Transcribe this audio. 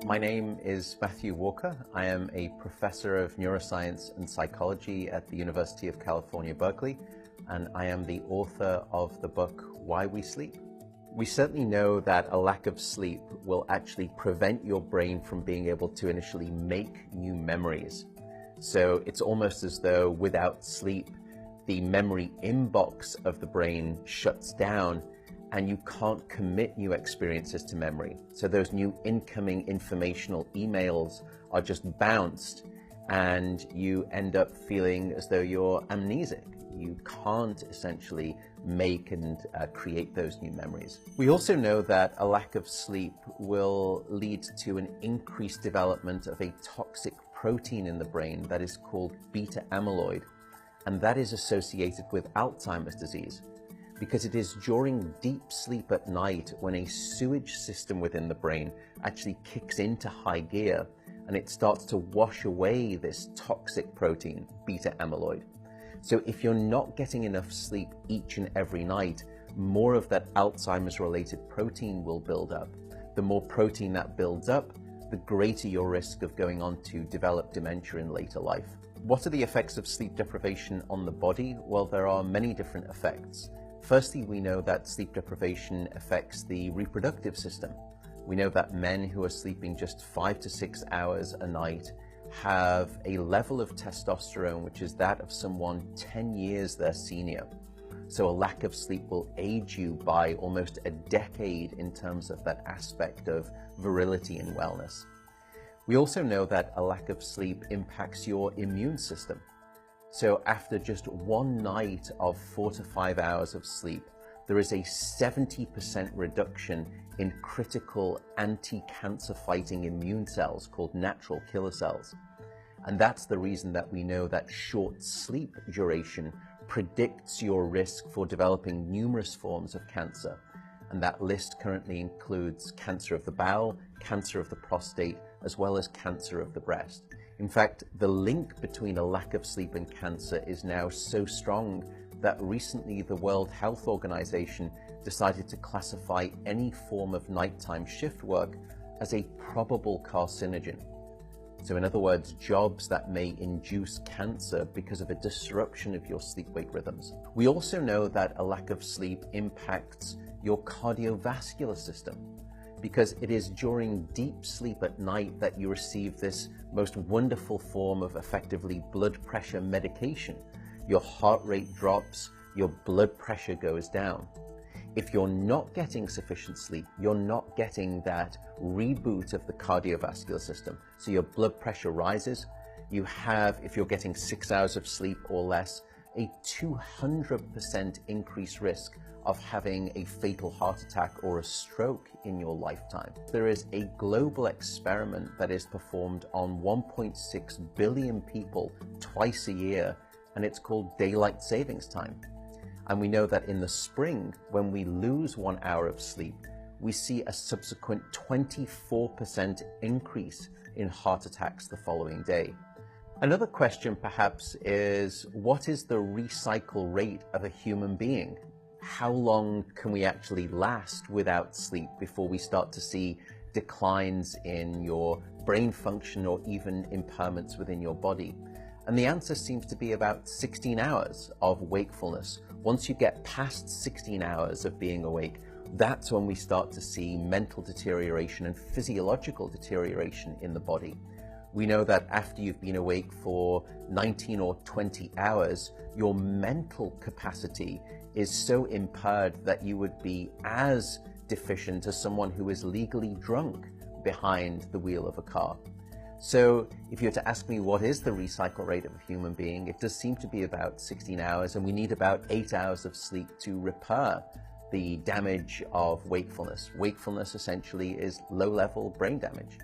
My name is Matthew Walker. I am a professor of neuroscience and psychology at the University of California, Berkeley, and I am the author of the book, Why We Sleep. We certainly know that a lack of sleep will actually prevent your brain from being able to initially make new memories. So it's almost as though without sleep, the memory inbox of the brain shuts down and you can't commit new experiences to memory. So those new incoming informational emails are just bounced and you end up feeling as though you're amnesic. You can't essentially make and create those new memories. We also know that a lack of sleep will lead to an increased development of a toxic protein in the brain that is called beta amyloid, and that is associated with Alzheimer's disease, because it is during deep sleep at night when a sewage system within the brain actually kicks into high gear and it starts to wash away this toxic protein, beta amyloid. So if you're not getting enough sleep each and every night, more of that Alzheimer's related protein will build up. The more protein that builds up, the greater your risk of going on to develop dementia in later life. What are the effects of sleep deprivation on the body? Well, there are many different effects. Firstly, we know that sleep deprivation affects the reproductive system. We know that men who are sleeping just 5 to 6 hours a night have a level of testosterone which is that of someone 10 years their senior. So a lack of sleep will age you by almost a decade in terms of that aspect of virility and wellness. We also know that a lack of sleep impacts your immune system. So after just one night of 4 to 5 hours of sleep, there is a 70% reduction in critical anti-cancer fighting immune cells called natural killer cells. And that's the reason that we know that short sleep duration predicts your risk for developing numerous forms of cancer. And that list currently includes cancer of the bowel, cancer of the prostate, as well as cancer of the breast. In fact, the link between a lack of sleep and cancer is now so strong that recently the World Health Organization decided to classify any form of nighttime shift work as a probable carcinogen. So in other words, jobs that may induce cancer because of a disruption of your sleep-wake rhythms. We also know that a lack of sleep impacts your cardiovascular system, because it is during deep sleep at night that you receive this most wonderful form of effectively blood pressure medication. Your heart rate drops, your blood pressure goes down. If you're not getting sufficient sleep, you're not getting that reboot of the cardiovascular system. So your blood pressure rises. You have, if you're getting 6 hours of sleep or less, a 200% increased risk of having a fatal heart attack or a stroke in your lifetime. There is a global experiment that is performed on 1.6 billion people twice a year, and it's called daylight savings time. And we know that in the spring, when we lose 1 hour of sleep, we see a subsequent 24% increase in heart attacks the following day. Another question perhaps is, what is the recycle rate of a human being? How long can we actually last without sleep before we start to see declines in your brain function or even impairments within your body? And the answer seems to be about 16 hours of wakefulness. Once you get past 16 hours of being awake, that's when we start to see mental deterioration and physiological deterioration in the body. We know that after you've been awake for 19 or 20 hours, your mental capacity is so impaired that you would be as deficient as someone who is legally drunk behind the wheel of a car. So if you were to ask me what is the recycle rate of a human being, it does seem to be about 16 hours, and we need about 8 hours of sleep to repair the damage of wakefulness. Wakefulness essentially is low-level brain damage.